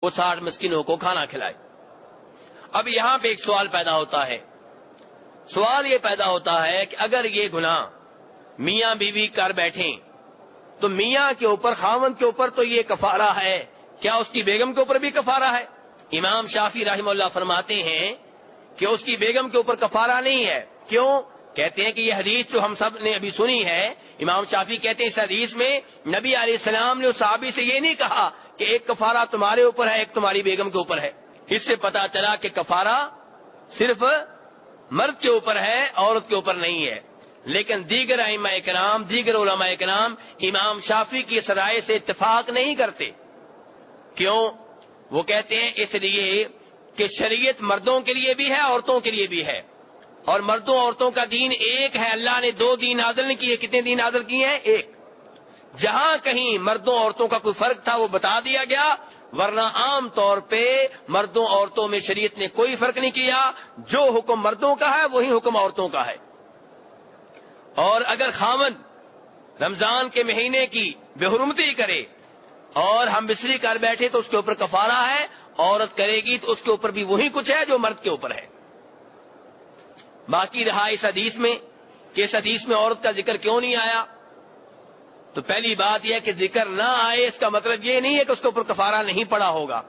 وہ 60 مسکینوں کو کھانا کھلائے۔ اب یہاں پہ ایک سوال پیدا ہوتا ہے، سوال یہ پیدا ہوتا ہے کہ اگر یہ گناہ میاں بیوی کر بیٹھیں تو میاں کے اوپر، خاوند کے اوپر تو یہ کفارہ ہے، کیا اس کی بیگم کے اوپر بھی کفارہ ہے؟ امام شافعی رحمہ اللہ فرماتے ہیں کہ اس کی بیگم کے اوپر کفارہ نہیں ہے۔ کیوں؟ کہتے ہیں کہ یہ حدیث جو ہم سب نے ابھی سنی ہے، امام شافعی کہتے ہیں اس حدیث میں نبی علیہ السلام نے اس صحابی سے یہ نہیں کہا کہ ایک کفارہ تمہارے اوپر ہے، ایک تمہاری بیگم کے اوپر ہے۔ اس سے پتا چلا کہ کفارہ صرف مرد کے اوپر ہے، عورت کے اوپر نہیں ہے۔ لیکن دیگر ائمہ کرام، دیگر علماء کرام امام شافعی کی اس رائے سے اتفاق نہیں کرتے۔ کیوں؟ وہ کہتے ہیں اس لیے کہ شریعت مردوں کے لیے بھی ہے، عورتوں کے لیے بھی ہے، اور مردوں عورتوں کا دین ایک ہے۔ اللہ نے 2 دین نازل نہیں کیے، کتنے دین نازل کیے ہیں؟ ایک۔ جہاں کہیں مردوں عورتوں کا کوئی فرق تھا وہ بتا دیا گیا، ورنہ عام طور پہ مردوں عورتوں میں شریعت نے کوئی فرق نہیں کیا۔ جو حکم مردوں کا ہے وہی حکم عورتوں کا ہے۔ اور اگر خاوند رمضان کے مہینے کی بے حرمتی کرے اور ہم بستری کر بیٹھے تو اس کے اوپر کفارہ ہے، عورت کرے گی تو اس کے اوپر بھی وہی کچھ ہے جو مرد کے اوپر ہے۔ باقی رہا اس حدیث میں کہ اس حدیث میں عورت کا ذکر کیوں نہیں آیا، تو پہلی بات یہ ہے کہ ذکر نہ آئے اس کا مطلب یہ نہیں ہے کہ اس کے اوپر کفارہ نہیں پڑا ہوگا۔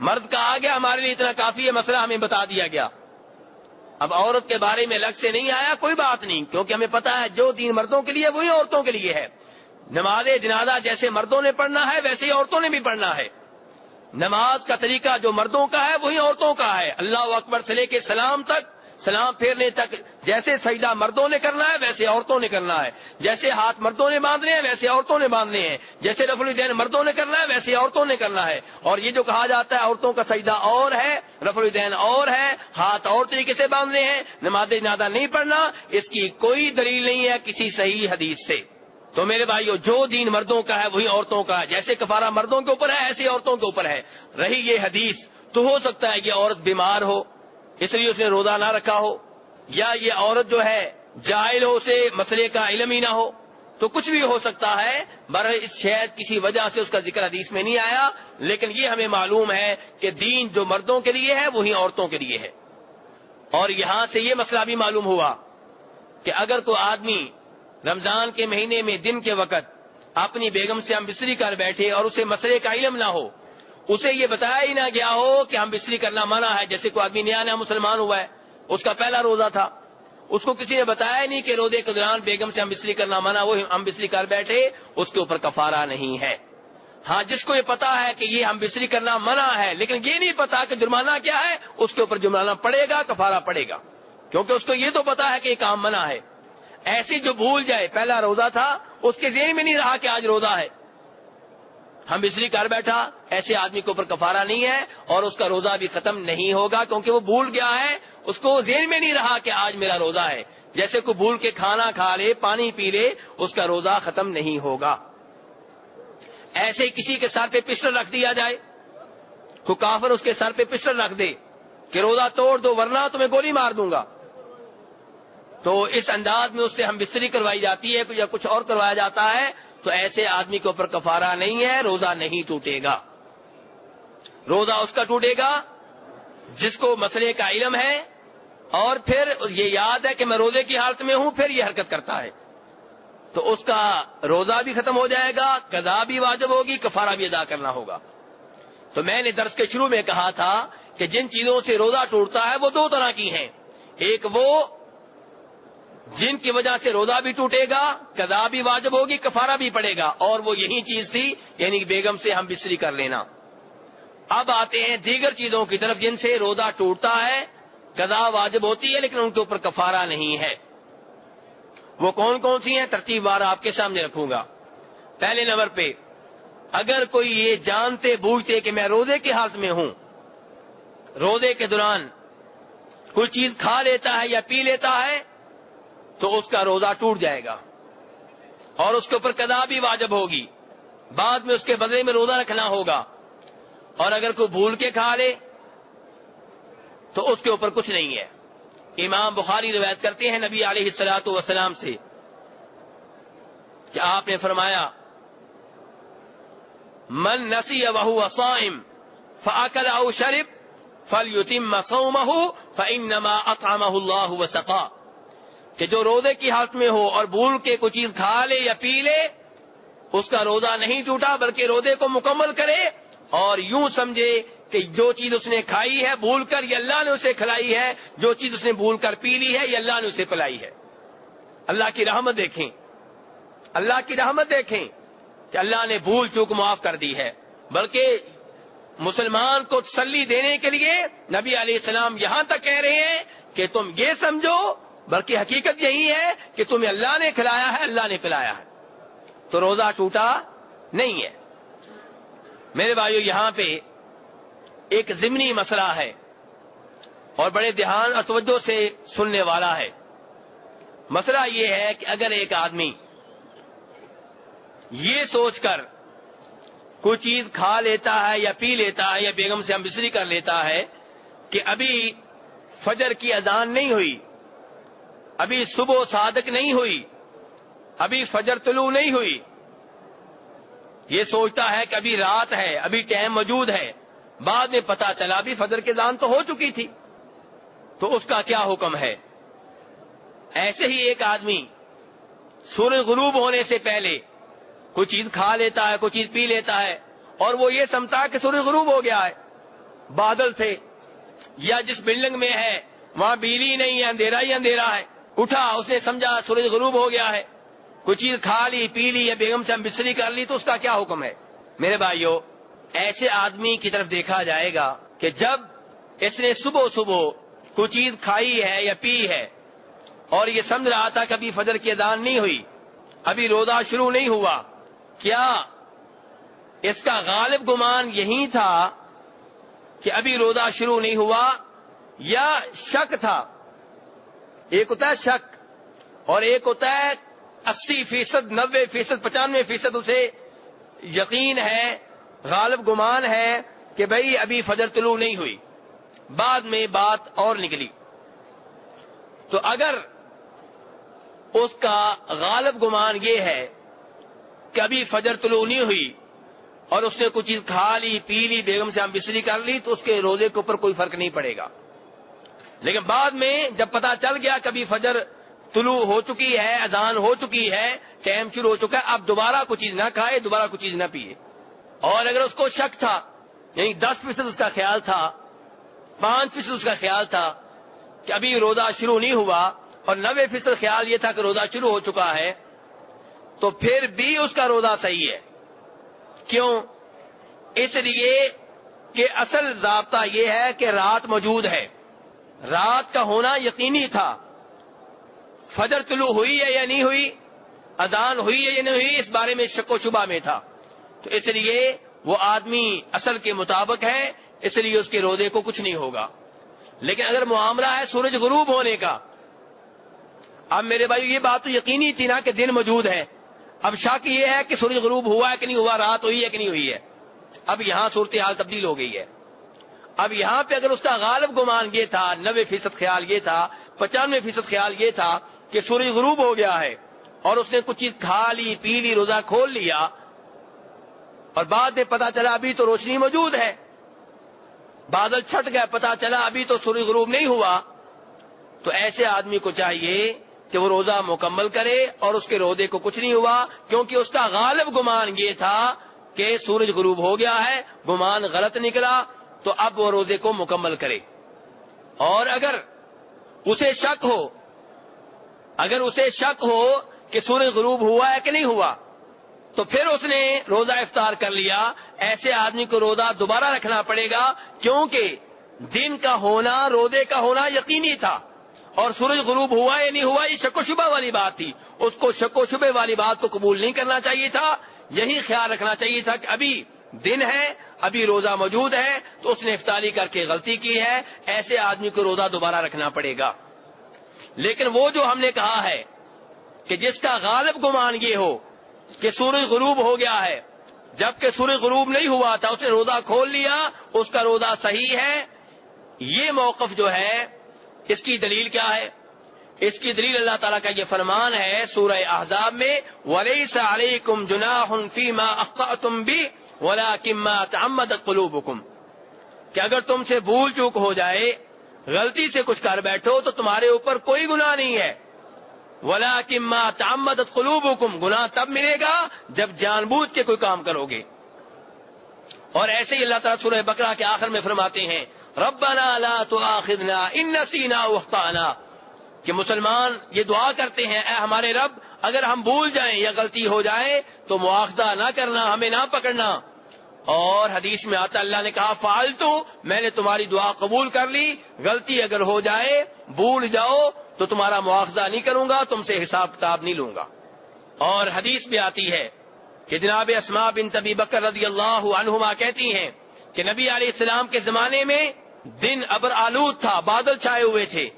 مرد کا آ گیا، ہمارے لیے اتنا کافی ہے، مسئلہ ہمیں بتا دیا گیا۔ اب عورت کے بارے میں الگ سے نہیں آیا، کوئی بات نہیں، کیونکہ ہمیں پتا ہے جو دین مردوں کے لیے وہی عورتوں کے لیے ہے۔ نماز جنازہ جیسے مردوں نے پڑھنا ہے ویسے ہی عورتوں نے بھی پڑھنا ہے۔ نماز کا طریقہ جو مردوں کا ہے وہی عورتوں کا ہے۔ اللہ اکبر سے لے کے سلام تک، سلام پھیرنے تک جیسے سجدہ مردوں نے کرنا ہے ویسے عورتوں نے کرنا ہے، جیسے ہاتھ مردوں نے باندھنے ہیں ویسے عورتوں نے باندھنے ہیں، جیسے رفع الیدین مردوں نے کرنا ہے ویسے عورتوں نے کرنا ہے۔ اور یہ جو کہا جاتا ہے عورتوں کا سجدہ اور ہے، رفع الیدین اور ہے، ہاتھ اور طریقے سے باندھنے ہیں، نماز جنازہ نہیں پڑھنا، اس کی کوئی دلیل نہیں ہے کسی صحیح حدیث سے۔ تو میرے بھائیو، جو دین مردوں کا ہے وہی عورتوں کا ہے، جیسے کفارہ مردوں کے اوپر ہے ایسے عورتوں کے اوپر ہے۔ رہی یہ حدیث، تو ہو سکتا ہے کہ عورت بیمار ہو اس لیے اس نے روزہ نہ رکھا ہو، یا یہ عورت جو ہے جاہل ہو، اسے مسئلے کا علم ہی نہ ہو، تو کچھ بھی ہو سکتا ہے۔ برحال شاید کسی وجہ سے اس کا ذکر حدیث میں نہیں آیا، لیکن یہ ہمیں معلوم ہے کہ دین جو مردوں کے لیے ہے وہی عورتوں کے لیے ہے۔ اور یہاں سے یہ مسئلہ بھی معلوم ہوا کہ اگر کوئی آدمی رمضان کے مہینے میں دن کے وقت اپنی بیگم سے ہم بستری کر بیٹھے اور اسے مسئلے کا علم نہ ہو، اسے یہ بتایا ہی نہ گیا ہو کہ ہم بستری کرنا منع ہے، جیسے کوئی آدمی نیا نیا مسلمان ہوا ہے، اس کا پہلا روزہ تھا، اس کو کسی نے بتایا نہیں کہ روزے کے دوران بیگم سے ہم بستری کرنا منع، وہ ہم بستری کر بیٹھے، اس کے اوپر کفارہ نہیں ہے۔ ہاں، جس کو یہ پتا ہے کہ یہ ہم بستری کرنا منع ہے لیکن یہ نہیں پتا کہ جرمانہ کیا ہے، اس کے اوپر جرمانہ پڑے گا، کفارہ پڑے گا، کیونکہ اس کو یہ تو پتا ہے کہ یہ کام منع ہے۔ ایسی جو بھول جائے پہلا روزہ تھا، اس کے ذہن میں نہیں رہا کہ آج روزہ ہے، ہم بستری کر بیٹھا، ایسے آدمی کے اوپر کفارہ نہیں ہے اور اس کا روزہ بھی ختم نہیں ہوگا، کیونکہ وہ بھول گیا ہے، اس کو ذہن میں نہیں رہا کہ آج میرا روزہ ہے۔ جیسے کوئی بھول کے کھانا کھا لے، پانی پی لے، اس کا روزہ ختم نہیں ہوگا۔ ایسے کسی کے سر پہ پسٹل رکھ دیا جائے، کوئی کافر اس کے سر پہ پسٹل رکھ دے کہ روزہ توڑ دو ورنہ تمہیں گولی مار دوں گا، تو اس انداز میں اس سے ہم بستری کروائی جاتی ہے یا کچھ اور کروایا جاتا ہے، تو ایسے آدمی کے اوپر کفارہ نہیں ہے، روزہ نہیں ٹوٹے گا۔ روزہ اس کا ٹوٹے گا جس کو مسئلے کا علم ہے اور پھر یہ یاد ہے کہ میں روزے کی حالت میں ہوں، پھر یہ حرکت کرتا ہے، تو اس کا روزہ بھی ختم ہو جائے گا، قضا بھی واجب ہوگی، کفارہ بھی ادا کرنا ہوگا۔ تو میں نے درس کے شروع میں کہا تھا کہ جن چیزوں سے روزہ ٹوٹتا ہے وہ 2 طرح کی ہیں، ایک وہ جن کی وجہ سے روزہ بھی ٹوٹے گا، قضا بھی واجب ہوگی، کفارہ بھی پڑے گا، اور وہ یہی چیز تھی یعنی بیگم سے ہم بستری کر لینا۔ اب آتے ہیں دیگر چیزوں کی طرف جن سے روزہ ٹوٹتا ہے، قضا واجب ہوتی ہے لیکن ان کے اوپر کفارہ نہیں ہے۔ وہ کون کون سی ہیں؟ ترتیب وار آپ کے سامنے رکھوں گا۔ پہلے نمبر پہ، اگر کوئی یہ جانتے بوجھتے کہ میں روزے کی حالت میں ہوں، روزے کے دوران کوئی چیز کھا لیتا ہے یا پی لیتا ہے، تو اس کا روزہ ٹوٹ جائے گا اور اس کے اوپر قضا بھی واجب ہوگی، بعد میں اس کے بدلے میں روزہ رکھنا ہوگا۔ اور اگر کوئی بھول کے کھا لے تو اس کے اوپر کچھ نہیں ہے۔ امام بخاری روایت کرتے ہیں نبی علیہ الصلوۃ والسلام سے کہ آپ نے فرمایا من نسی وهو صائم فاکل او شرب فلیتم صومه فانما اطعمه الله وسقاه، کہ جو روزے کی حالت میں ہو اور بھول کے کوئی چیز کھا لے یا پی لے، اس کا روزہ نہیں ٹوٹا بلکہ روزے کو مکمل کرے، اور یوں سمجھے کہ جو چیز اس نے کھائی ہے بھول کر یہ اللہ نے اسے کھلائی ہے، جو چیز اس نے بھول کر پی لی ہے یہ اللہ نے اسے پلائی ہے۔ اللہ کی رحمت دیکھیں، اللہ کی رحمت دیکھیں کہ اللہ نے بھول چوک معاف کر دی ہے۔ بلکہ مسلمان کو تسلی دینے کے لیے نبی علیہ السلام یہاں تک کہہ رہے ہیں کہ تم یہ سمجھو، بلکہ حقیقت یہی ہے کہ تمہیں اللہ نے کھلایا ہے، اللہ نے پلایا ہے، تو روزہ ٹوٹا نہیں ہے۔ میرے بھائیو، یہاں پہ ایک ضمنی مسئلہ ہے اور بڑے دھیان اور توجہ سے سننے والا ہے۔ مسئلہ یہ ہے کہ اگر ایک آدمی یہ سوچ کر کوئی چیز کھا لیتا ہے یا پی لیتا ہے یا بیگم سے ہم بستری کر لیتا ہے کہ ابھی فجر کی اذان نہیں ہوئی، ابھی صبح صادق نہیں ہوئی، ابھی فجر طلوع نہیں ہوئی، یہ سوچتا ہے کہ ابھی رات ہے، ابھی ٹائم موجود ہے، بعد میں پتا چلا ابھی فجر کی اذان تو ہو چکی تھی، تو اس کا کیا حکم ہے؟ ایسے ہی ایک آدمی سورج غروب ہونے سے پہلے کوئی چیز کھا لیتا ہے، کوئی چیز پی لیتا ہے، اور وہ یہ سمجھتا ہے کہ سورج غروب ہو گیا ہے، بادل تھے یا جس بلڈنگ میں ہے وہاں بجلی نہیں ہے، اندھیرا ہی اندھیرا ہے، اٹھا اس نے سمجھا سورج غروب ہو گیا ہے، کوئی چیز کھا لی پی لی یا بیگم سے ہم بستری کر لی، تو اس کا کیا حکم ہے؟ میرے بھائیو، ایسے آدمی کی طرف دیکھا جائے گا کہ جب اس نے صبح صبح کوئی چیز کھائی ہے یا پی ہے اور یہ سمجھ رہا تھا کہ ابھی فجر کی اذان نہیں ہوئی، ابھی روزہ شروع نہیں ہوا، کیا اس کا غالب گمان یہی تھا کہ ابھی روزہ شروع نہیں ہوا، یا شک تھا؟ ایک ہوتا ہے شک اور ایک ہوتا ہے 80%، 90%، 95% اسے یقین ہے، غالب گمان ہے کہ بھئی ابھی فجر طلوع نہیں ہوئی، بعد میں بات اور نکلی۔ تو اگر اس کا غالب گمان یہ ہے کہ ابھی فجر طلوع نہیں ہوئی اور اس نے کچھ چیز کھا لی پی لی بیگم سے ہم بستری کر لی، تو اس کے روزے کے اوپر کوئی فرق نہیں پڑے گا۔ لیکن بعد میں جب پتا چل گیا کہ ابھی فجر طلوع ہو چکی ہے، اذان ہو چکی ہے، ٹائم شروع ہو چکا ہے، اب دوبارہ کوئی چیز نہ کھائے، دوبارہ کوئی چیز نہ پیے، اور اگر اس کو شک تھا، یعنی 10% اس کا خیال تھا، 5% اس کا خیال تھا کہ ابھی روزہ شروع نہیں ہوا، اور 90% خیال یہ تھا کہ روزہ شروع ہو چکا ہے، تو پھر بھی اس کا روزہ صحیح ہے۔ کیوں؟ اس لیے کہ اصل ضابطہ یہ ہے کہ رات موجود ہے، رات کا ہونا یقینی تھا، فجر طلوع ہوئی ہے یا نہیں ہوئی، اذان ہوئی ہے یا نہیں ہوئی، اس بارے میں شک و شبہ میں تھا، تو اس لیے وہ آدمی اصل کے مطابق ہے، اس لیے اس کے روزے کو کچھ نہیں ہوگا۔ لیکن اگر معاملہ ہے سورج غروب ہونے کا، اب میرے بھائی یہ بات تو یقینی تھی نا کہ دن موجود ہے، اب شک یہ ہے کہ سورج غروب ہوا ہے کہ نہیں ہوا، رات ہوئی ہے کہ نہیں ہوئی ہے، اب یہاں صورتحال تبدیل ہو گئی ہے۔ اب یہاں پہ اگر اس کا غالب گمان یہ تھا، 90% خیال یہ تھا، 95% خیال یہ تھا کہ سورج غروب ہو گیا ہے، اور اس نے کچھ چیز کھا لی پی لی، روزہ کھول لیا، اور بعد میں پتا چلا ابھی تو روشنی موجود ہے، بادل چھٹ گئے، پتا چلا ابھی تو سورج غروب نہیں ہوا، تو ایسے آدمی کو چاہیے کہ وہ روزہ مکمل کرے، اور اس کے روزے کو کچھ نہیں ہوا، کیونکہ اس کا غالب گمان یہ تھا کہ سورج غروب ہو گیا ہے، گمان غلط نکلا، تو اب وہ روزے کو مکمل کرے۔ اور اگر اسے شک ہو کہ سورج غروب ہوا ہے کہ نہیں ہوا، تو پھر اس نے روزہ افطار کر لیا، ایسے آدمی کو روزہ دوبارہ رکھنا پڑے گا، کیونکہ دن کا ہونا، روزے کا ہونا یقینی تھا، اور سورج غروب ہوا یا نہیں ہوا یہ شک و شبہ والی بات تھی، اس کو شک و شبہ والی بات کو قبول نہیں کرنا چاہیے تھا، یہی خیال رکھنا چاہیے تھا کہ ابھی دن ہے، ابھی روزہ موجود ہے، تو اس نے افطاری کر کے غلطی کی ہے، ایسے آدمی کو روزہ دوبارہ رکھنا پڑے گا۔ لیکن وہ جو ہم نے کہا ہے کہ جس کا غالب گمان یہ ہو کہ سورج غروب ہو گیا ہے، جبکہ سورج غروب نہیں ہوا تھا، اس نے روزہ کھول لیا، اس کا روزہ صحیح ہے، یہ موقف جو ہے اس کی دلیل کیا ہے؟ اس کی دلیل اللہ تعالیٰ کا یہ فرمان ہے سورہ احزاب میں، وَلَيْسَ عَلَيْكُمْ جُنَاحٌ فِيمَا أَخْطَأْتُمْ بِهِ ولکن ما تعمدت قلوبکم، کہ اگر تم سے بھول چوک ہو جائے، غلطی سے کچھ کر بیٹھو تو تمہارے اوپر کوئی گناہ نہیں ہے. ولکن ما تعمدت قلوبکم، گناہ تب ملے گا جب جان بوجھ کے کوئی کام کرو گے. اور ایسے ہی اللہ تعالیٰ سورہ بقرہ کے آخر میں فرماتے ہیں ربنا لا تؤاخذنا ان نسینا واخطأنا، کہ مسلمان یہ دعا کرتے ہیں اے ہمارے رب اگر ہم بھول جائیں یا غلطی ہو جائے تو مواخذہ نہ کرنا، ہمیں نہ پکڑنا. اور حدیث میں آتا اللہ نے کہا فعلتو، میں نے تمہاری دعا قبول کر لی، غلطی اگر ہو جائے بھول جاؤ تو تمہارا مواخذہ نہیں کروں گا، تم سے حساب کتاب نہیں لوں گا. اور حدیث میں آتی ہے کہ جناب اسماء بنت ابی بکر رضی اللہ عنہما کہتی ہیں کہ نبی علیہ السلام کے زمانے میں دن ابر آلود تھا، بادل چھائے ہوئے تھے،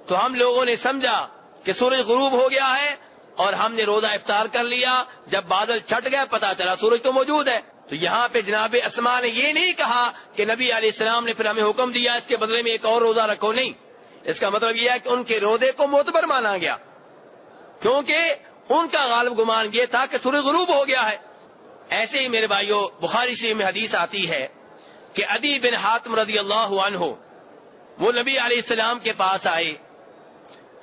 تو ہم لوگوں نے سمجھا کہ سورج غروب ہو گیا ہے اور ہم نے روزہ افطار کر لیا. جب بادل چھٹ گئے پتا چلا سورج تو موجود ہے. تو یہاں پہ جناب اسماء نے یہ نہیں کہا کہ نبی علیہ السلام نے پھر ہمیں حکم دیا اس کے بدلے میں ایک اور روزہ رکھو، نہیں. اس کا مطلب یہ ہے کہ ان کے روزے کو معتبر مانا گیا کیونکہ ان کا غالب گمان یہ تھا کہ سورج غروب ہو گیا ہے. ایسے ہی میرے بھائیو بخاری شریف میں حدیث آتی ہے کہ عدی بن حاتم رضی اللہ عنہ وہ نبی علیہ السلام کے پاس آئے،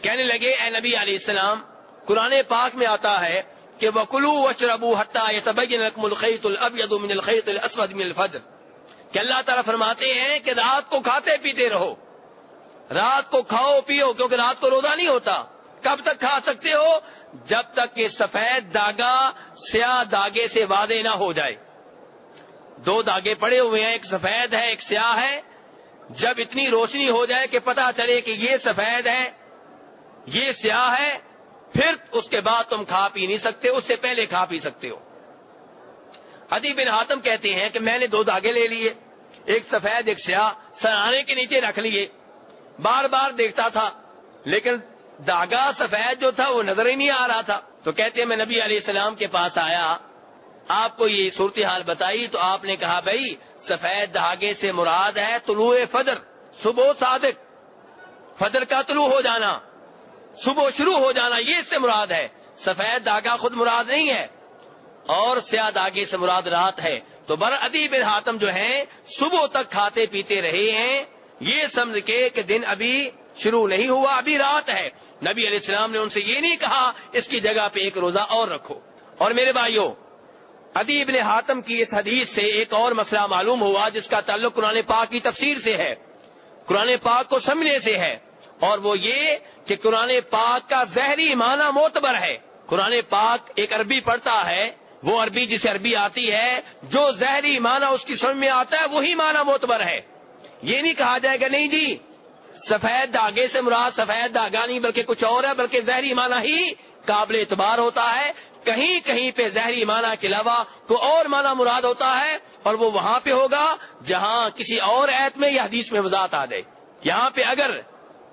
کہنے لگے اے نبی علیہ السلام قرآن پاک میں آتا ہے کہ وَكُلُوا وَاشْرَبُوا حَتَّى يَتَبَيَّنَ لَكُمُ الْخَيْطُ الْأَبْيَضُ مِنَ الْخَيْطِ الْأَسْوَدِ مِنَ الْفَجْرِ، کہ اللہ تعالیٰ فرماتے ہیں کہ رات کو کھاتے پیتے رہو، رات کو کھاؤ پیو، کیونکہ رات کو روزہ نہیں ہوتا. کب تک کھا سکتے ہو؟ جب تک کہ سفید داغا سیاہ داغے سے واضح نہ ہو جائے. دو داغے پڑے ہوئے ہیں، ایک سفید ہے ایک سیاہ ہے. جب اتنی روشنی ہو جائے کہ پتہ چلے کہ یہ سفید ہے یہ سیاہ ہے، پھر اس کے بعد تم کھا پی نہیں سکتے، اس سے پہلے کھا پی سکتے ہو. عدی بن حاتم کہتے ہیں کہ میں نے دو داغے لے لیے، ایک سفید ایک سیاہ، سرانے کے نیچے رکھ لیے. بار بار دیکھتا تھا لیکن داغا سفید جو تھا وہ نظر ہی نہیں آ رہا تھا. تو کہتے ہیں میں نبی علیہ السلام کے پاس آیا، آپ کو یہ صورتحال بتائی تو آپ نے کہا بھائی سفید دھاگے سے مراد ہے طلوع فجر، صبح صادق، فجر کا طلوع ہو جانا، صبح شروع ہو جانا، یہ اس سے مراد ہے. سفید دھاگا خود مراد نہیں ہے اور سیاہ دھاگے سے مراد رات ہے. تو عدی بن حاتم جو ہیں صبح تک کھاتے پیتے رہے ہیں، یہ سمجھ کے کہ دن ابھی شروع نہیں ہوا، ابھی رات ہے. نبی علیہ السلام نے ان سے یہ نہیں کہا اس کی جگہ پہ ایک روزہ اور رکھو. اور میرے بھائیوں عدی بن حاتم کی اس حدیث سے ایک اور مسئلہ معلوم ہوا جس کا تعلق قرآن پاک کی تفسیر سے ہے، قرآن پاک کو سمجھنے سے ہے، اور وہ یہ کہ قرآن پاک کا ظاہری معنی معتبر ہے. قرآن پاک ایک عربی پڑھتا ہے، وہ عربی جسے عربی آتی ہے جو ظاہری معنی اس کی سمجھ میں آتا ہے وہی معنی معتبر ہے. یہ نہیں کہا جائے گا نہیں جی سفید دھاگے سے مراد سفید دھاگا نہیں بلکہ کچھ اور ہے، بلکہ ظاہری معنی ہی قابل اعتبار ہوتا ہے. کہیں کہیں پہ ظاہری معنی کے علاوہ کوئی اور معنی مراد ہوتا ہے اور وہ وہاں پہ ہوگا جہاں کسی اور آیت میں یا حدیث میں وضاحت آ جائے. یہاں پہ اگر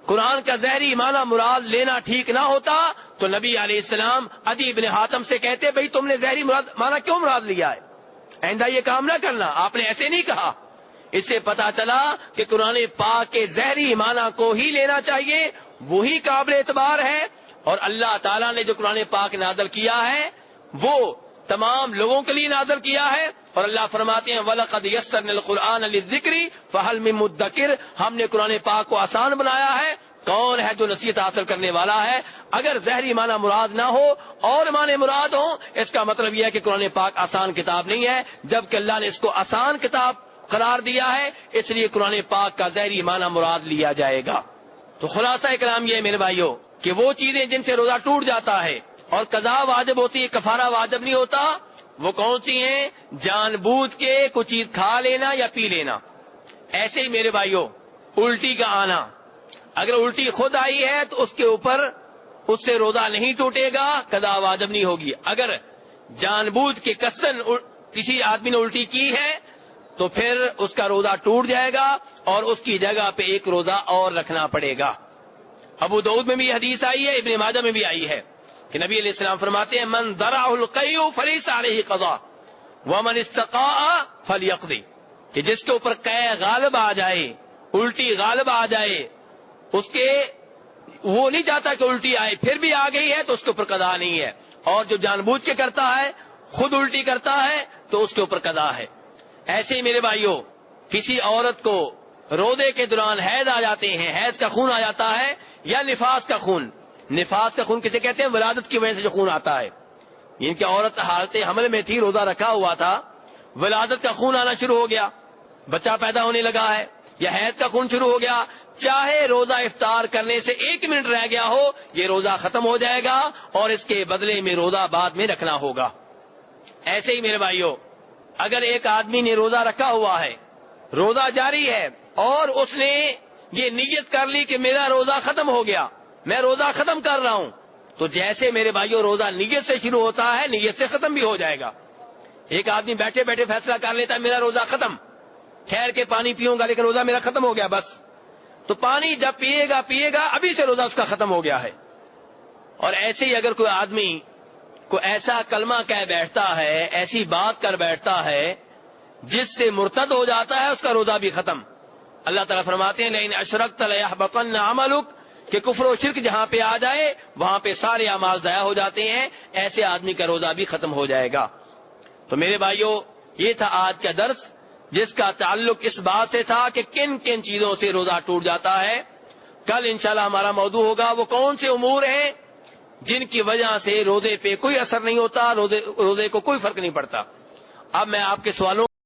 قرآن کا ظاہری معنی مراد لینا ٹھیک نہ ہوتا تو نبی علیہ السلام عدی بن حاتم سے کہتے بھئی تم نے ظاہری معنی کیوں مراد لیا ہے، آئندہ یہ کام نہ کرنا. آپ نے ایسے نہیں کہا. اس سے پتا چلا کہ قرآن پاک کے ظاہری معنی کو ہی لینا چاہیے، وہی قابل اعتبار ہے. اور اللہ تعالیٰ نے جو قرآن پاک نازل کیا ہے وہ تمام لوگوں کے لیے نازل کیا ہے. اور اللہ فرماتے ہیں وَلَقَدْ يَسَّرْنَا الْقُرْآنَ لِلذِّكْرِ فَهَلْ مِن مُدَّكِرٍ، ہم نے قرآن پاک کو آسان بنایا ہے، کون ہے جو نصیحت حاصل کرنے والا ہے. اگر ظاہری معنی مراد نہ ہو اور معنی مراد ہو اس کا مطلب یہ ہے کہ قرآن پاک آسان کتاب نہیں ہے، جبکہ اللہ نے اس کو آسان کتاب قرار دیا ہے، اس لیے قرآن پاک کا ظاہری معنی مراد لیا جائے گا. تو خلاصہ کلام یہ ہے میرے بھائیوں کہ وہ چیزیں جن سے روزہ ٹوٹ جاتا ہے اور قضا واجب ہوتی ہے، کفارہ واجب نہیں ہوتا، وہ کون سی ہیں؟ جان بوجھ کے کچھ چیز کھا لینا یا پی لینا. ایسے ہی میرے بھائیوں الٹی کا آنا، اگر الٹی خود آئی ہے تو اس کے اوپر اس سے روزہ نہیں ٹوٹے گا، قضا واجب نہیں ہوگی. اگر جان بوجھ کے قصدن کسی آدمی نے الٹی کی ہے تو پھر اس کا روزہ ٹوٹ جائے گا اور اس کی جگہ پہ ایک روزہ اور رکھنا پڑے گا. ابو داؤد میں بھی حدیث آئی ہے، ابن ماجہ میں بھی آئی ہے کہ نبی علیہ السلام فرماتے ہیں من ذرعہ القیء فلیس علیہ قضاء ومن استقاء فلیقضی، کہ جس کے اوپر قے غالب آ جائے، الٹی غالب آ جائے، اس کے وہ نہیں چاہتا کہ الٹی آئے، پھر بھی آ گئی ہے تو اس کے اوپر قضا نہیں ہے. اور جو جان بوجھ کے کرتا ہے خود الٹی کرتا ہے تو اس کے اوپر قضا ہے۔ ایسے ہی میرے بھائیوں، کسی عورت کو روزے کے دوران حیض آ جاتے ہیں، حیض کا خون آ جاتا ہے یا نفاس کا خون۔ نفاس کا خون کسے کہتے ہیں؟ ولادت کی وجہ سے جو خون آتا ہے، ان کی عورت حالت حمل میں تھی، روزہ رکھا ہوا تھا، ولادت کا خون آنا شروع ہو گیا، بچہ پیدا ہونے لگا ہے، یا حیض کا خون شروع ہو گیا، چاہے روزہ افطار کرنے سے 1 منٹ رہ گیا ہو، یہ روزہ ختم ہو جائے گا اور اس کے بدلے میں روزہ بعد میں رکھنا ہوگا۔ ایسے ہی میرے بھائیوں، اگر ایک آدمی نے روزہ رکھا ہوا ہے، روزہ جاری ہے، اور اس نے یہ نیت کر لی کہ میرا روزہ ختم ہو گیا، میں روزہ ختم کر رہا ہوں، تو جیسے میرے بھائیوں روزہ نیت سے شروع ہوتا ہے، نیت سے ختم بھی ہو جائے گا۔ ایک آدمی بیٹھے بیٹھے فیصلہ کر لیتا ہے میرا روزہ ختم، ٹھہر کے پانی پیوں گا لیکن روزہ میرا ختم ہو گیا، بس تو پانی جب پیے گا ابھی سے روزہ اس کا ختم ہو گیا ہے۔ اور ایسے ہی اگر کوئی آدمی کو ایسا کلمہ کہہ بیٹھتا ہے، ایسی بات کر بیٹھتا ہے جس سے مرتد ہو جاتا ہے، اس کا روزہ بھی ختم۔ اللہ تعالیٰ فرماتے ہیں لئن اشرکت لیحبطن عملک، کہ کفر و شرک جہاں پہ آ جائے وہاں پہ سارے اعمال ضائع ہو جاتے ہیں، ایسے آدمی کا روزہ بھی ختم ہو جائے گا۔ تو میرے بھائیوں، یہ تھا آج کا درس جس کا تعلق اس بات سے تھا کہ کن کن چیزوں سے روزہ ٹوٹ جاتا ہے۔ کل انشاءاللہ ہمارا موضوع ہوگا وہ کون سے امور ہیں جن کی وجہ سے روزے پہ کوئی اثر نہیں ہوتا، روزے کو کوئی فرق نہیں پڑتا۔ اب میں آپ کے سوالوں